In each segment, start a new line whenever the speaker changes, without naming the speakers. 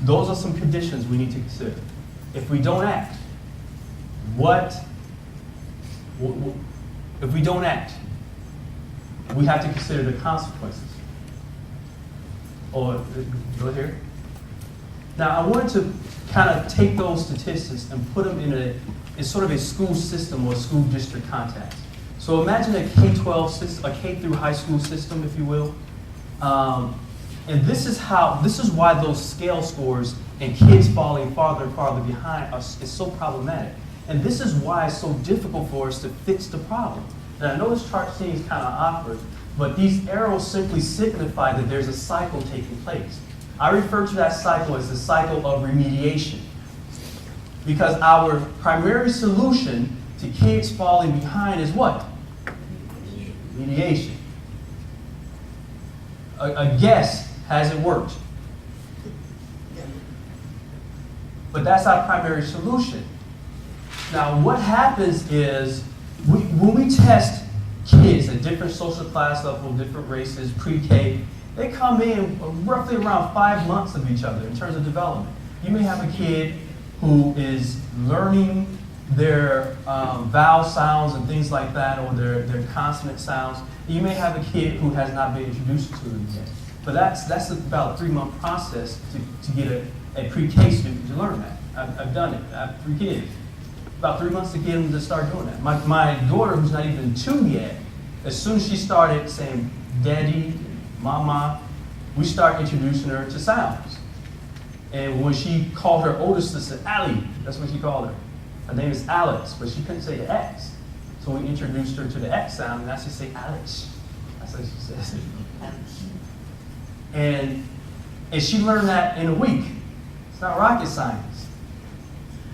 those are some conditions we need to consider. If we don't act, if we don't act, we have to consider the consequences. Or, go here. Now, I wanted to kind of take those statistics and put them in sort of a school system or school district context. So imagine a K-12 system, a K through high school system, if you will. And this is why those scale scores and kids falling farther and farther behind is so problematic. And this is why it's so difficult for us to fix the problem. Now, I know this chart seems kind of awkward, but these arrows simply signify that there's a cycle taking place. I refer to that cycle as the cycle of remediation. Because our primary solution to kids falling behind is what? Remediation. A guess, has it worked? But that's our primary solution. Now, what happens is, when we test kids at different social class levels, different races, pre-K, they come in roughly around 5 months of each other in terms of development. You may have a kid who is learning their vowel sounds and things like that, or their consonant sounds. You may have a kid who has not been introduced to them yet. But that's about a 3-month process to get a pre-K student to learn that. I've done it. I have 3 kids. About 3 months to get them to start doing that. My daughter, who's not even 2 yet, as soon as she started saying daddy, mama, we start introducing her to sounds. And when she called her older sister, Allie, that's what she called her. Her name is Alex, but she couldn't say the X. So we introduced her to the X sound, and now she say Alex. That's what she says. And she learned that in a week. It's not rocket science.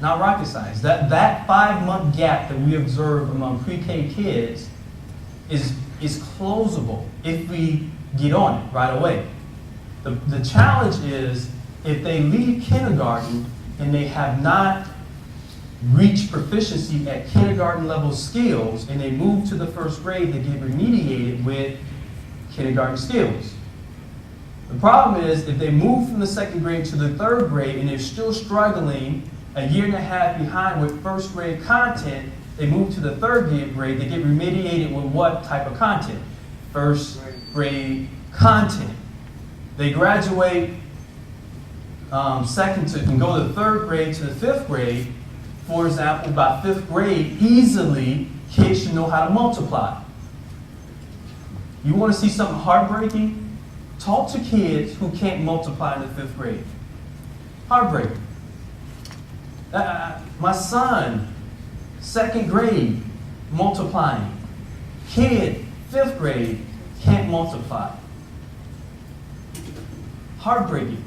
Not rocket science. That 5-month gap that we observe among pre-K kids is closable if we get on it right away. The challenge is if they leave kindergarten and they have not reached proficiency at kindergarten level skills and they move to the 1st grade, they get remediated with kindergarten skills. The problem is if they move from the 2nd grade to the 3rd grade and they're still struggling a year and a half behind with 1st grade content, they move to the 3rd grade, they get remediated with what type of content? 1st grade content. They graduate and go to the 3rd grade to the 5th grade. For example, by 5th grade, easily kids should know how to multiply. You want to see something heartbreaking? Talk to kids who can't multiply in the 5th grade. Heartbreaking. My son, 2nd grade, multiplying. Kid, 5th grade, can't multiply. Heartbreaking.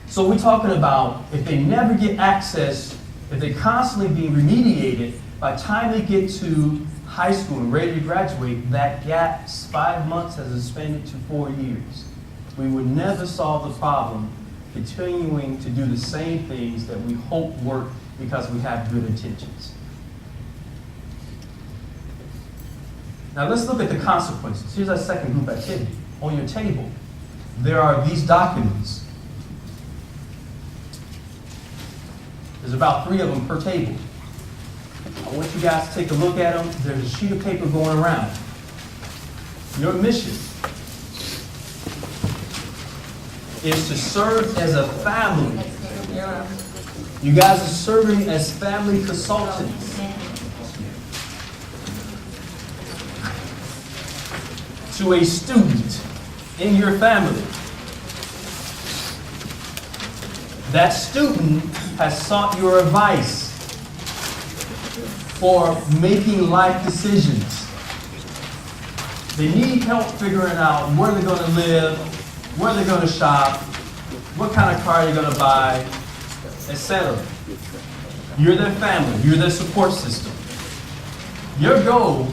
So we're talking about if they never get access, if they constantly being remediated, by the time they get to high school and ready to graduate, that gap, 5 months, has expanded to 4 years. We would never solve the problem continuing to do the same things that we hope work because we have good intentions. Now let's look at the consequences. Here's our second group activity. On your table, there are these documents. There's about 3 of them per table. I want you guys to take a look at them. There's a sheet of paper going around. Your mission is to serve as a family. You guys are serving as family consultants. To a student in your family. That student has sought your advice for making life decisions. They need help figuring out where they're going to live, where they're going to shop, what kind of car they're going to buy, etc. You're their family. You're their support system. Your goal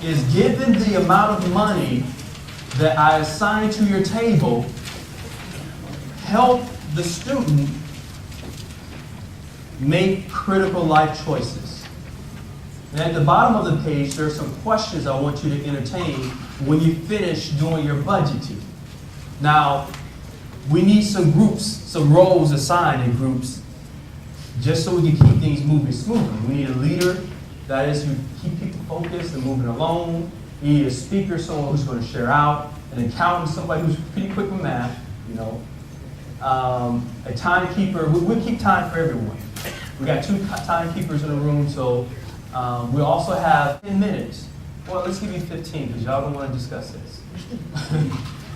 is, given the amount of money that I assign to your table, help the student make critical life choices. And at the bottom of the page, there are some questions I want you to entertain when you finish doing your budgeting. Now, we need some groups, some roles assigned in groups, just so we can keep things moving smoothly. We need a leader, that is, who keep people focused and moving along. We need a speaker, someone who's going to share out. An accountant, somebody who's pretty quick with math, you know. A timekeeper, we'll keep time for everyone. We got 2 timekeepers in the room, so we also have 10 minutes. Well, let's give you 15, because y'all don't want to discuss this.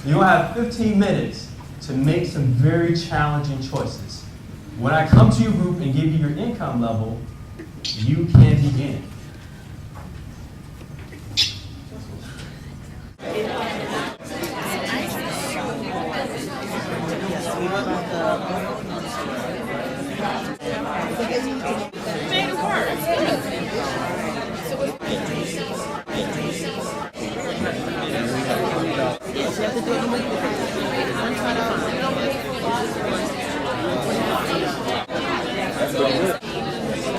You're going to have 15 minutes to make some very challenging choices. When I come to your group and give you your income level, you can begin.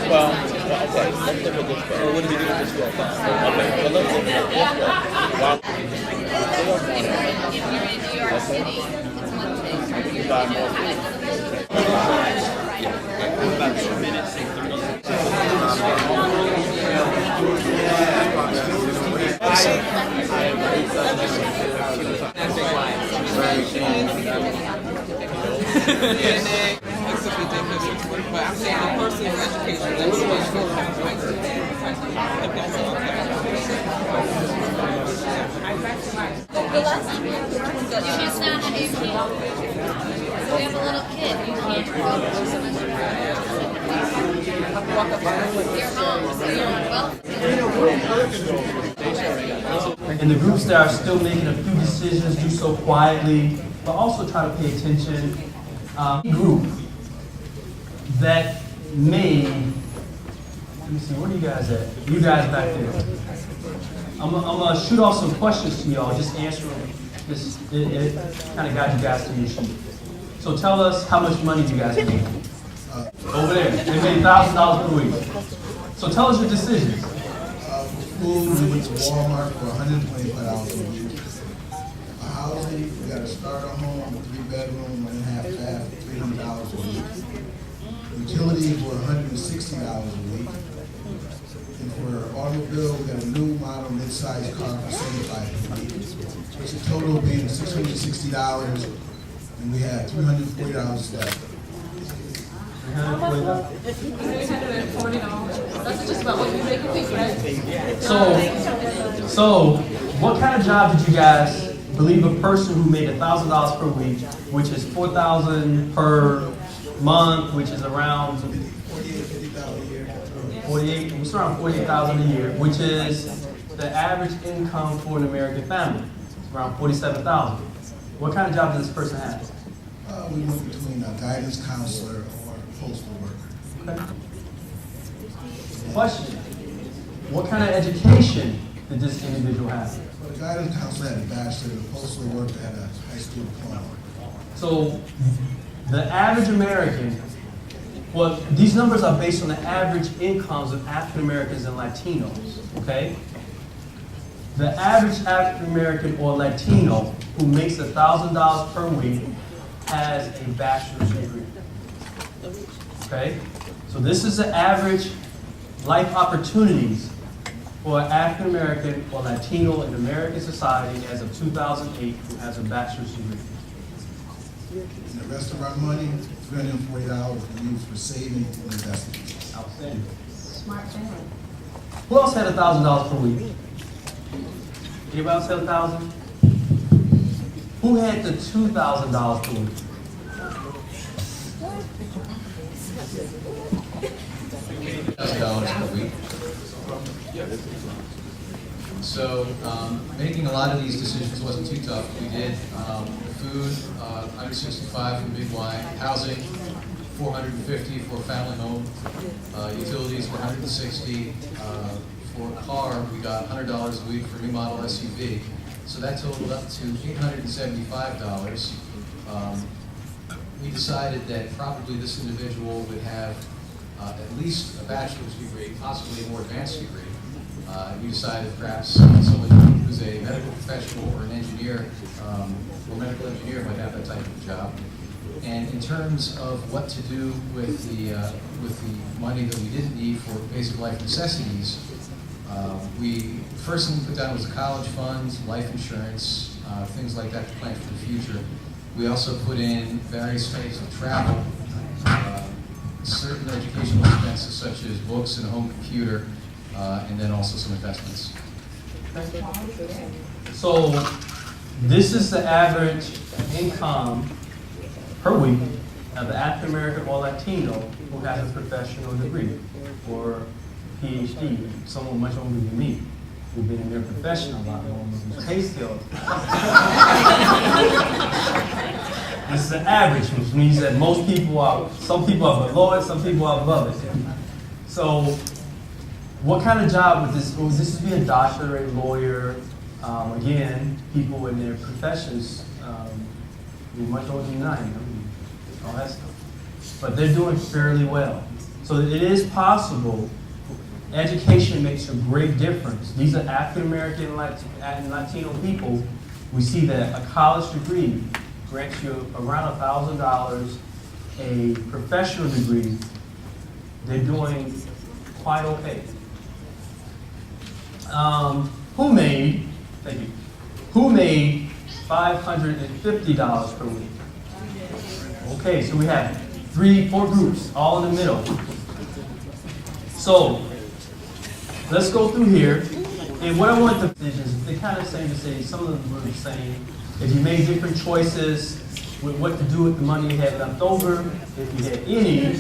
Well, okay, let's look at this way. What do we do with this way? Okay, well, let's look at this way. Buy more food. About 2 minutes, say 30
But I'm saying the personal education, that's
You're just not an 18. So we have a little kid. You can't focus so much. You're home, so you're well.
And the groups that are still making a few decisions do so quietly, but also try to pay attention. Group that made, let me see, where are you guys at? You guys back there. I'm gonna shoot off some questions to y'all, just answer them. It kind of guides you guys to your sheet. So tell us how much money you guys made. Over there, they made $1,000 per week. So tell us your decisions.
Food, we went to Walmart for $125 a week. Housing, we got a starter home, a 3-bedroom, 1.5 bath, $300 a week. Utilities were $160 a week. And for automobile, we got a new model mid-size car for $75 a week. Which the total being $660, and we had $340 left.
That's just about what you make a week, right?
So what kind of job did you guys believe a person who made $1,000 per week, which is $4,000 per month, which is around 48, it's around $48,000 a year, which is the average income for an American family. It's around $47,000. What kind of job does this person have?
We went between a guidance counselor or postal worker.
Okay. Question: what kind of education did this individual have?
Well, the guidance counselor had a bachelor, the postal worker had a high school diploma.
So the average American, well, these numbers are based on the average incomes of African Americans and Latinos, okay? The average African American or Latino who makes $1,000 per week has a bachelor's degree, okay? So this is the average life opportunities for an African American or Latino in American society as of 2008 who has a bachelor's degree.
And the rest of our money, $340, we use for saving and investments.
Outstanding.
Smart family.
Who else had $1,000 per week? Anybody else had $1,000? Who had the $2,000 per week?
$1,000 per week. So making a lot of these decisions wasn't too tough. We did food, 165 for Big Y, housing, 450 for a family home, utilities were 160. For a car, we got $100 a week for new model SUV. So that totaled up to $875. We decided that probably this individual would have at least a bachelor's degree, possibly a more advanced degree. We decided perhaps someone who's a medical professional or an engineer or medical engineer might have that that type of job. And in terms of what to do with the money that we didn't need for basic life necessities, we first thing we put down was the college funds, life insurance, things like that to plan for the future. We also put in various types of travel, certain educational expenses such as books and a home computer, and then also some investments.
So this is the average income per week of the African American or Latino who has a professional degree or PhD, someone much older than me, who've been in their profession a lot longer, whose pay scale. This is the average, which means that most people are, some people are below it, some people are above it. So what kind of job would this, be a doctor, a lawyer, again, people in their professions, much older than I am, all that stuff. But they're doing fairly well. So it is possible. Education makes a great difference. These are African American and Latino people. We see that a college degree grants you around $1,000. A professional degree, they're doing quite okay. Who made $550 per week? Okay, so we have 3-4 groups, all in the middle. So let's go through here. And what I want the decisions, they kind of seem to say, some of them were saying, if you made different choices with what to do with the money you had left over, if you had any,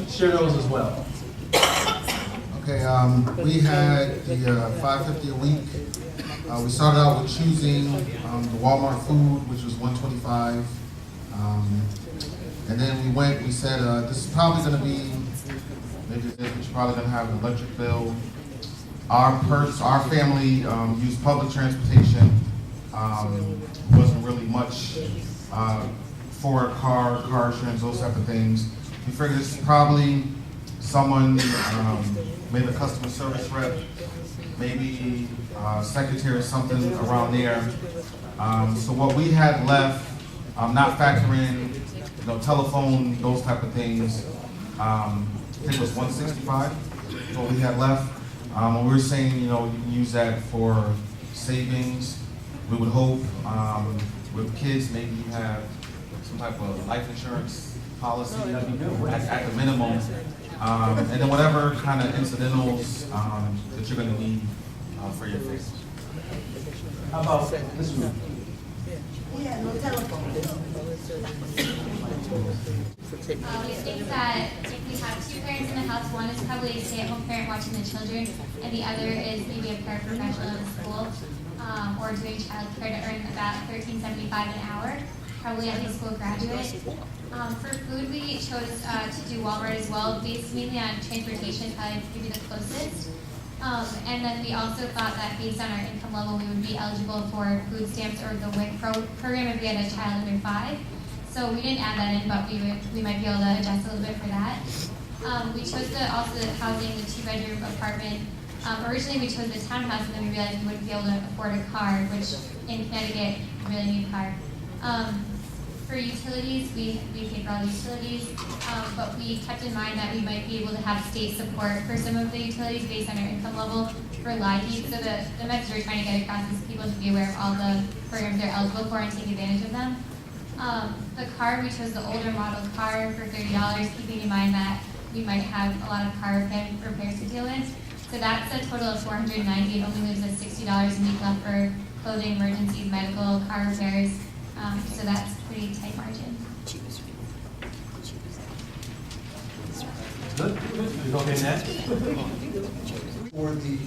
share those as well.
Okay, we had the $550 a week. We started out with choosing the Walmart food, which was $125. And then we said, this is probably going to be, maybe we're probably going to have an electric bill. Our family used public transportation. Wasn't really much for car insurance, those type of things. We figured this is probably someone, maybe a customer service rep, maybe secretary or something around there. So what we had left, not factoring, telephone, those type of things, I think it was $165. What we had left. When we were saying, you can use that for savings. We would hope with kids, maybe you have some type of life insurance policy at the minimum. And then whatever kind of incidentals that you're going to need for your family.
How about this one?
Yeah, no telephone.
We think that if we have two parents in the house, one is probably a stay-at-home parent watching the children, and the other is maybe a paraprofessional in the school, or doing childcare to earn about $13.75 an hour, probably a high school graduate. For food, we chose to do Walmart as well, based mainly on transportation, probably maybe the closest. And then we also thought that based on our income level, we would be eligible for food stamps or the WIC program if we had a child under 5. So we didn't add that in, but we might be able to adjust a little bit for that. We chose also the housing, the 2-bedroom apartment. Originally we chose the townhouse, and then we realized we wouldn't be able to afford a car, which in Connecticut, you really need a car. For utilities, we pay for all the utilities, but we kept in mind that we might be able to have state support for some of the utilities based on our income level for LIHEAP. So the message we're trying to get across is people to be aware of all the programs they're eligible for and take advantage of them. The car, we chose the older model car for $30, keeping in mind that we might have a lot of car repairs to deal with. So that's a total of $490. It only leaves us $60 a week left for clothing, emergencies, medical, car repairs. So that's pretty tight margin.
Good. Okay, next.
For the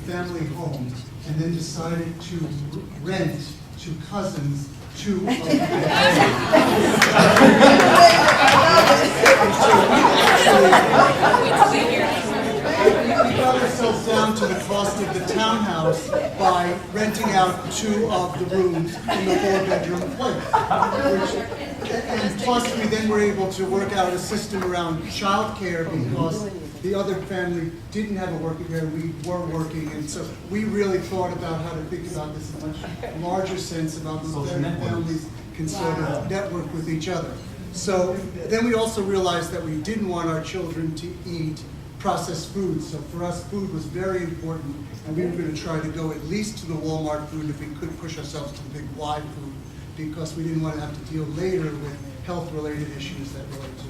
family home, and then decided to rent to cousins 2 of the we got ourselves down to the cost of the townhouse by renting out 2 of the rooms in the 4-bedroom place. And plus, we then were able to work out a system around childcare because the other family didn't have a working parent, we were working, and so we really thought about how to think about this in a much larger sense about those
Social networks.
families can sort of network with each other. So then we also realized that we didn't want our children to eat processed foods. So for us, food was very important, and we were going to try to go at least to the Walmart food if we could push ourselves to the big Y food, because we didn't want to have to deal later with health-related issues that relate to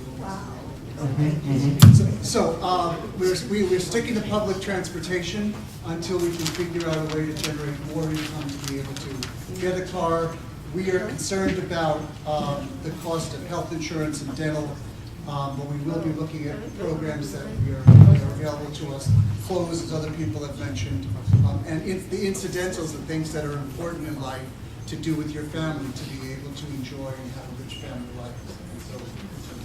we're sticking to public transportation until we can figure out a way to generate more income to be able to get a car. We are concerned about the cost of health insurance and dental, but we will be looking at programs that are available to us, clothes, as other people have mentioned, and the incidentals and things that are important in life to do with your family, to be able to enjoy and have a rich family life. And so we're concerned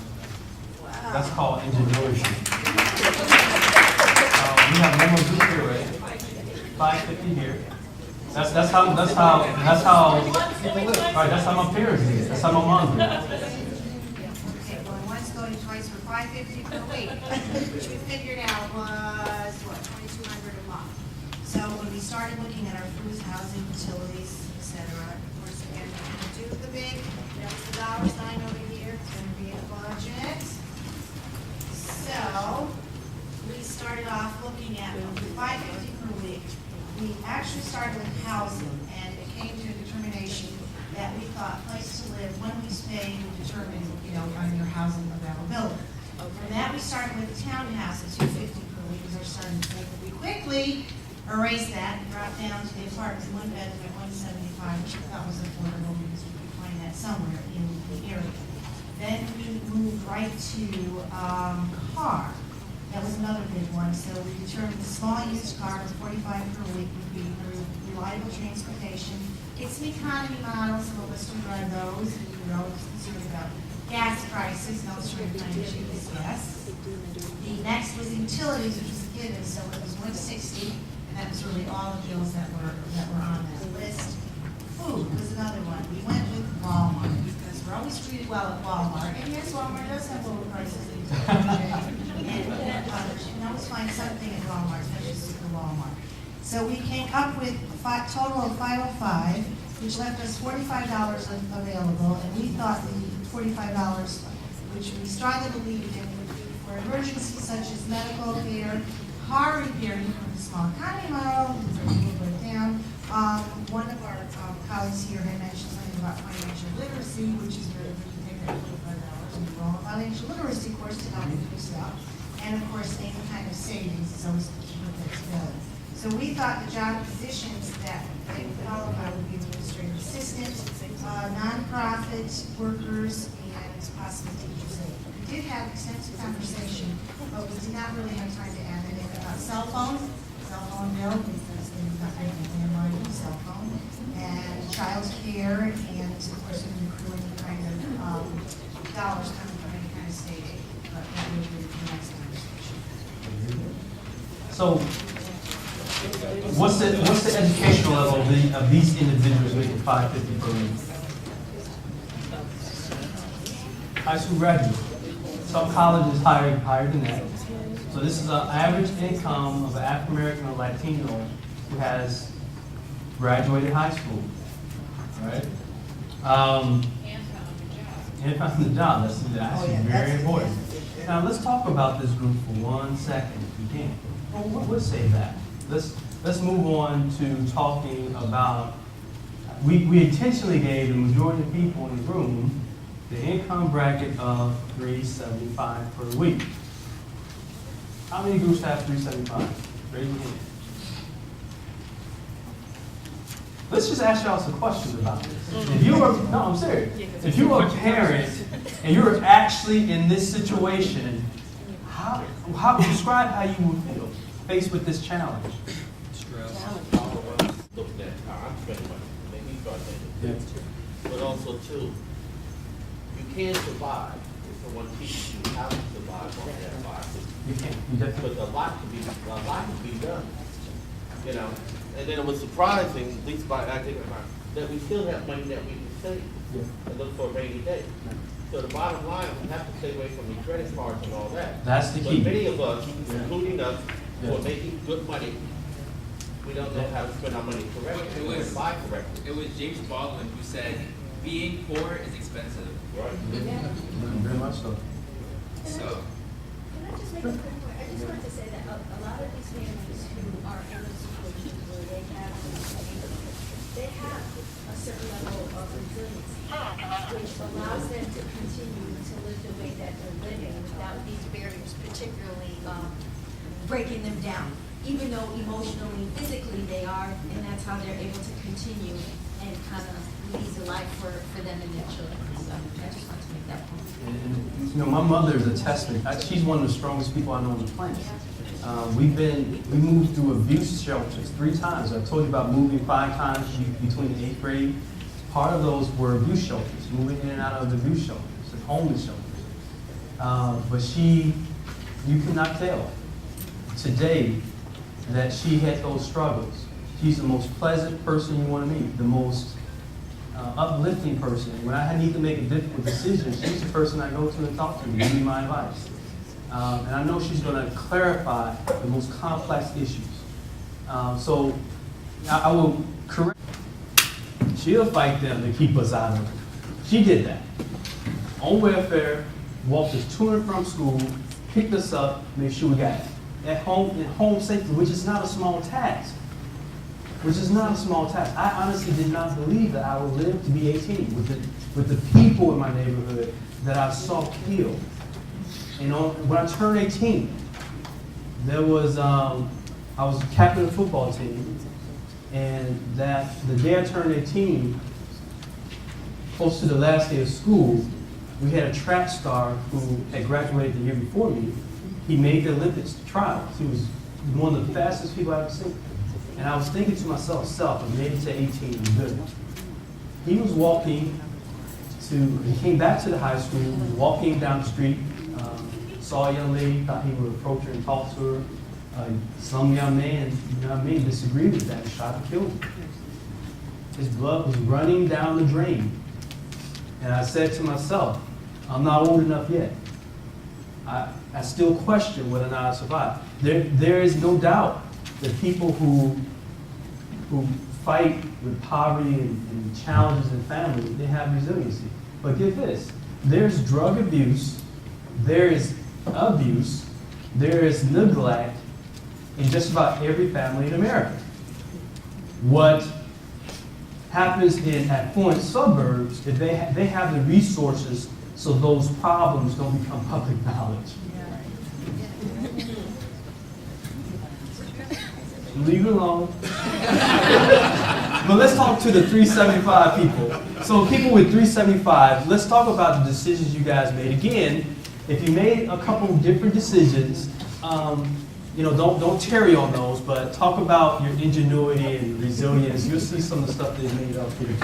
about that.
That's called ingenuity. We have one more group here, right? 550 here. That's how all right, that's how my parents did. That's how my mom did.
Okay, well, one's going twice for $5.50 per week, which we figured out was, what, $2,200 a month. So when we started looking at our food, housing, utilities, et cetera, of course, again, we're going to do the big, there's the dollar sign over here, it's going to be a budget. So we started off looking at $5.50 per week. We actually started with housing, and it came to a determination that we thought place to live, 1 week's pay would determine, on your housing availability. From that, we started with a townhouse at $250 per week as our starting point. We quickly erased that and dropped down to the apartment, 1 bedroom at $175, which we thought was affordable because we could find that somewhere in the area. Then we moved right to car. That was another big one. So we determined the small used car with $45 per week would be reliable transportation. It's an economy model, some of us do drive those, and we're always concerned about gas prices, and also trying to find the cheapest gas. The next was utilities, which was a given, so it was $160, and that was really all the bills that were on that list. Food was another one. We went with Walmart because we're always treated well at Walmart, and yes, Walmart does have lower prices than and others. You can always find something at Walmart, especially super Walmart. So we came up with a total of $505, which left us $45 available, and we thought the $45, which we strongly believed in, would be for emergencies such as medical care, car repair, even with the small economy model, a little bit down. One of our colleagues here had mentioned something about financial literacy, which is very good to take that $45 and go on a financial literacy course to help you yourself. And of course, any kind of savings is always the key to that together. So we thought the job positions that they would qualify would be administrative assistant, nonprofit workers, and possibly teachers aid. We did have extensive conversation, but we did not really have time to add anything about cell phone bill, because they've got a landline cell phone, and child care, and of course, we accrue any kind of dollars coming from any kind of state aid. But that would be the next conversation.
So, what's the educational level of these individuals making $550 per week? High school graduates. Some colleges higher than that. So this is an average income of an African American or Latino who has graduated high school, right? And found the job. That's actually very important. Now let's talk about this group for 1 second, if we can. Well, we'll say that. Let's move on to talking about. We intentionally gave the majority of people in the room the income bracket of $375 per week. How many groups have $375? Raise your hand. Let's just ask y'all some questions about this. If you are, no, I'm serious. If you are a parent and you're actually in this situation, how describe how you would feel faced with this challenge?
Looking at how I'm spending money, make me start thinking. But also too, you can survive if someone teaches you how to survive on that life.
You can't. You definitely.
But a lot can be done. And then it was surprising, at least by I think that we still have money that we can save and look for a rainy day. So the bottom line, we have to stay away from the credit cards and all that.
That's the key.
But many of us, including us, who are making good money, we don't know how to spend our money correctly, or to buy correctly.
It was James Baldwin who said, being poor is expensive.
Right?
Very much so.
So,
Can I just make a quick point? I just wanted to say that a lot of these families who are in a situation where they have a certain level of resilience, which allows them to continue to live the way that they're living without these barriers, particularly breaking them down. Even though emotionally, physically they are, and that's how they're able to continue and kind of lead a life for them and their children. So I just wanted to make that point.
And, you know, my mother is a testament. She's one of the strongest people I know on the planet. We moved through abuse shelters 3 times. I told you about moving 5 times between the 8th grade. Part of those were abuse shelters, moving in and out of the abuse shelters and homeless shelters. But you cannot tell today that she had those struggles. She's the most pleasant person you want to meet, the most uplifting person. When I need to make a difficult decision, she's the person I go to and talk to, give me my advice. And I know she's going to clarify the most complex issues. So I will correct. She'll fight them to keep us out of it. She did that. On welfare, walked us to and from school, picked us up, made sure we got at home safely, which is not a small task. I honestly did not believe that I would live to be 18 with the people in my neighborhood that I saw killed. You know, when I turned 18, there was I was captain of the football team, and that the day I turned 18, close to the last day of school, we had a track star who had graduated the year before me. He made the Olympics trials. He was one of the fastest people I've ever seen. And I was thinking to myself, I made it to 18, I'm good. He was walking he came back to the high school, walking down the street, saw a young lady, thought he would approach her and talk to her. Some young man, disagreed with that and shot and killed him. His blood was running down the drain. And I said to myself, I'm not old enough yet. I still question whether or not I survived. There is no doubt that people who fight with poverty and challenges in family, they have resiliency. But get this, there's drug abuse, there is abuse, there is neglect in just about every family in America. What happens in affluent suburbs is they have the resources so those problems don't become public knowledge. Leave it alone. But let's talk to the 375 people. So people with 375, let's talk about the decisions you guys made. Again, if you made a couple different decisions, don't tarry on those, but talk about your ingenuity and resilience. You'll see some of the stuff they made up here.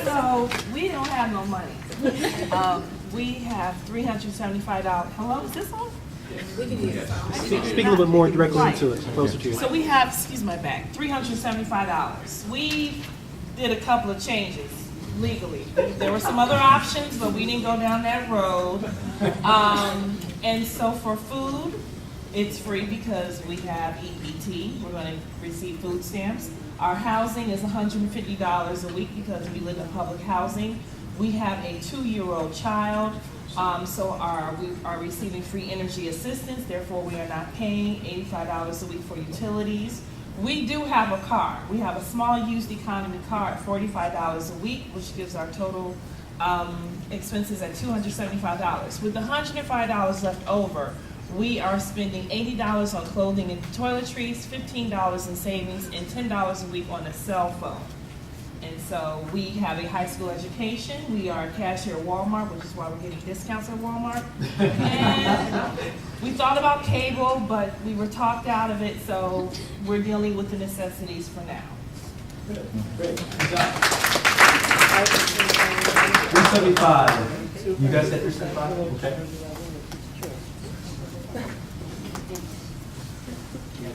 So we don't have no money. We have $375. Hello, is this on?
Speak a little bit more directly into it, closer to you.
So we have, $375. We did a couple of changes legally. There were some other options, but we didn't go down that road. And so for food, it's free because we have EBT. We're going to receive food stamps. Our housing is $150 a week because we live in public housing. We have a 2-year-old child. So we are receiving free energy assistance, therefore we are not paying $85 a week for utilities. We do have a car. We have a small used economy car at $45 a week, which gives our total expenses at $275. With the $105 left over, we are spending $80 on clothing and toiletries, $15 in savings, and $10 a week on a cell phone. And so we have a high school education. We are a cashier at Walmart, which is why we're getting discounts at Walmart. And we thought about cable, but we were talked out of it, so we're dealing with the necessities for now.
Good. Great. Good job. 375. You guys said 375? Okay.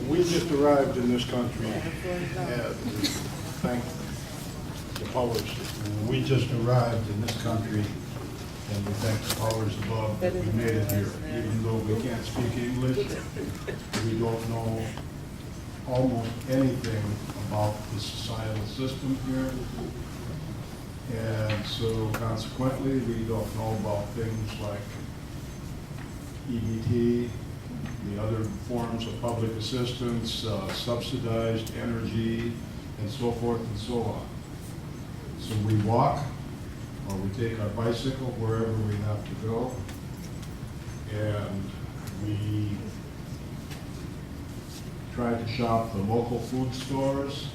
We just arrived in this country, thank powers. We just arrived in this country, and we thank the powers above that we made it here. Even though we can't speak English, we don't know almost anything about the societal system here. And so consequently, we don't know about things like EBT, the other forms of public assistance, subsidized energy, and so forth and so on. So we walk, or we take our bicycle wherever we have to go, and we try to shop the local food stores,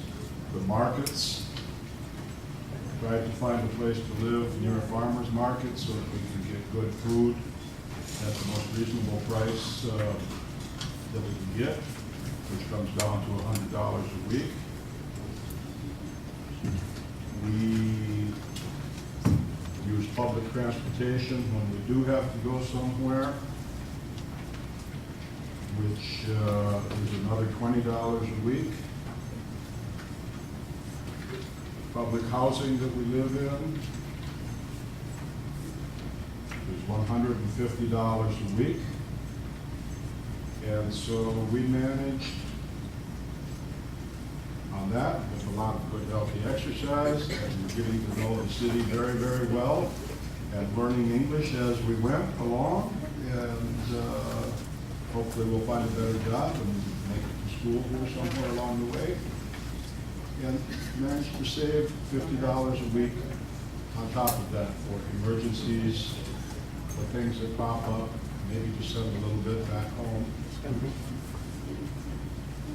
the markets, try to find a place to live near a farmer's market so that we can get good food at the most reasonable price that we can get, which comes down to $100 a week. We use public transportation when we do have to go somewhere, which is another $20 a week. Public housing that we live in is $150 a week. And so we managed on that with a lot of good healthy exercise and getting to know the city very, very well and learning English as we went along. And hopefully we'll find a better job and make it to school here somewhere along the way. And managed to save $50 a week on top of that for emergencies, for things that pop up, maybe to send a little bit back home.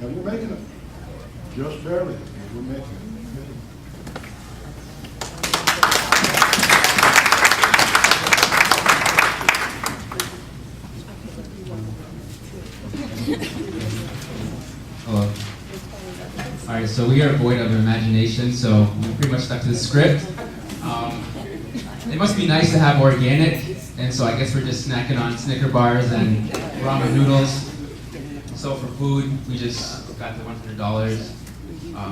And we're making it, just barely, we're making it.
Hello. All right, so we are void of imagination, so we pretty much stuck to the script. It must be nice to have organic, and so I guess we're just snacking on Snicker bars and ramen noodles. So for food, we just got the $100.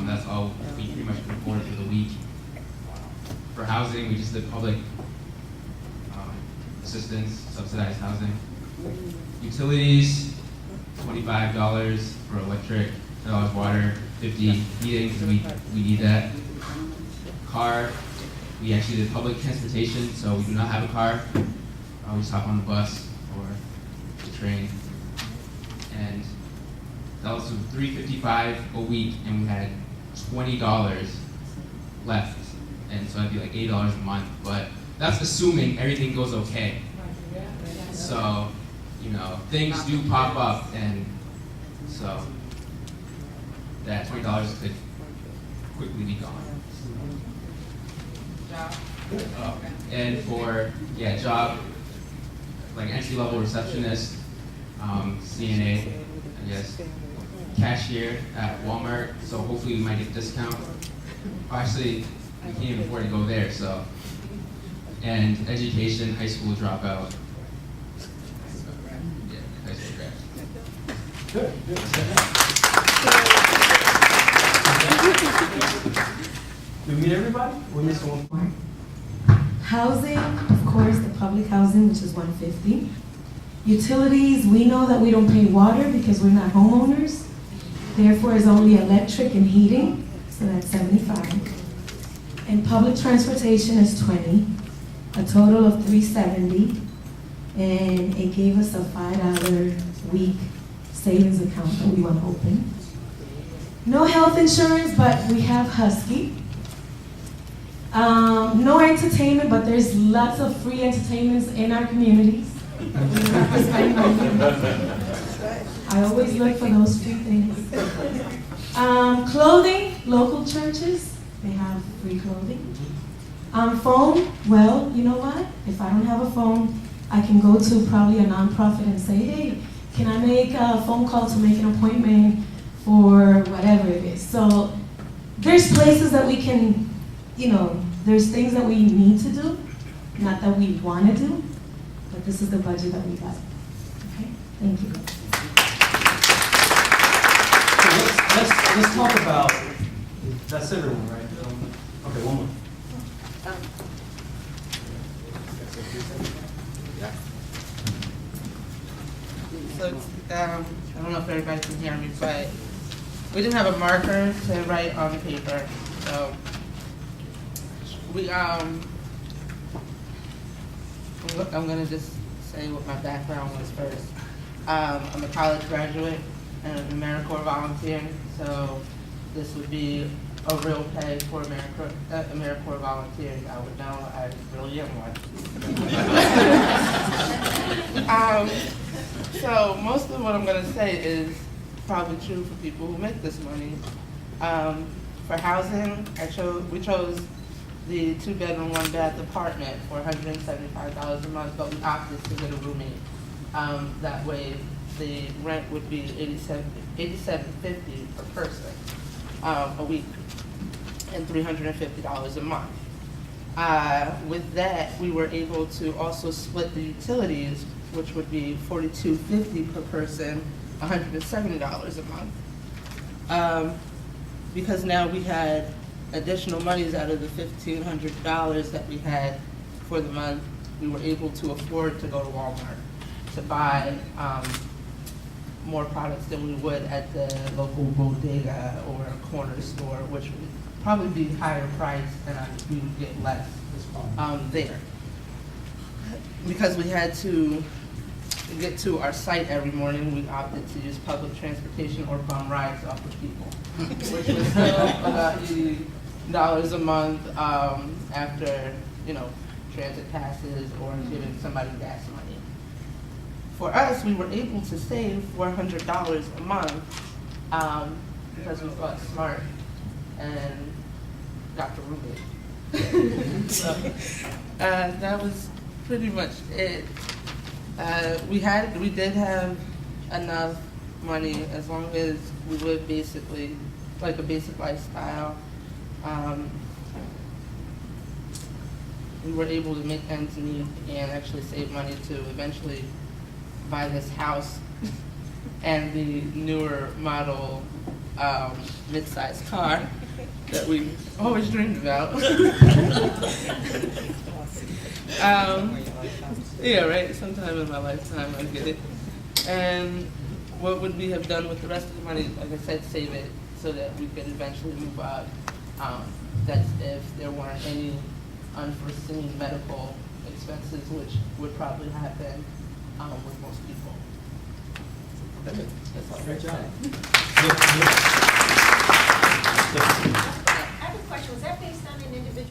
That's all we pretty much can afford for the week. For housing, we just did public assistance, subsidized housing. Utilities, $25 for electric, $10 water, $50 heating, because we need that. Car, we actually did public transportation, so we do not have a car. We just hop on the bus or the train. And that was $355 a week, and we had $20 left. And so that'd be like $8 a month, but that's assuming everything goes okay. So, you know, things do pop up, and so that $20 could quickly be gone. And for, job, like entry-level receptionist, CNA, I guess, cashier at Walmart, so hopefully we might get a discount. Actually, we can't even afford to go there, so. And education, high school dropout. Yeah, high school grad.
Did we get everybody? We missed one point.
Housing, of course, the public housing, which is $150. Utilities, we know that we don't pay water because we're not homeowners. Therefore, it's only electric and heating, so that's $75. And public transportation is $20, a total of $370. And it gave us a $5 week savings account that we want to open. No health insurance, but we have Husky. No entertainment, but there's lots of free entertainments in our communities. We don't have to spend money. I always look for those free things. Clothing, local churches, they have free clothing. Phone, well, you know what? If I don't have a phone, I can go to probably a nonprofit and say, hey, can I make a phone call to make an appointment for whatever it is? So there's places that we can, there's things that we need to do, not that we want to do, but this is the budget that we got. Okay, thank you.
So let's talk about, that's everyone, right? Okay, one more.
So it's, I don't know if everybody can hear me, but we didn't have a marker to write on the paper. So we, I'm gonna just say what my background was first. I'm a college graduate and an AmeriCorps volunteer, so this would be a real pay for AmeriCorps volunteers. I would know I really am one. So most of what I'm going to say is probably true for people who make this money. For housing, we chose the 2-bedroom, 1-bath apartment for $175 a month, but we opted to get a roommate. That way, the rent would be $87.50 per person a week, and $350 a month. With that, we were able to also split the utilities, which would be $42.50 per person, $170 a month. Because now we had additional monies out of the $1,500 that we had for the month, we were able to afford to go to Walmart to buy more products than we would at the local bodega or a corner store, which would probably be higher price and we would get less there. Because we had to get to our site every morning, we opted to use public transportation or bum rides off of people, which was still about $80 a month after, transit passes or giving somebody gas money. For us, we were able to save $400 a month because we got smart and got the roommate. So that was pretty much it. We did have enough money as long as we lived basically like a basic lifestyle. We were able to make ends meet and actually save money to eventually buy this house and the newer model mid-sized car that we always dreamed about. Yeah, right? Sometime in my lifetime I'll get it. And what would we have done with the rest of the money? Like I said, save it so that we could eventually move up. That's if there weren't any unforeseen medical expenses, which would probably happen with most people. That's all.
Great job.
I have a question. Was that based on an individual?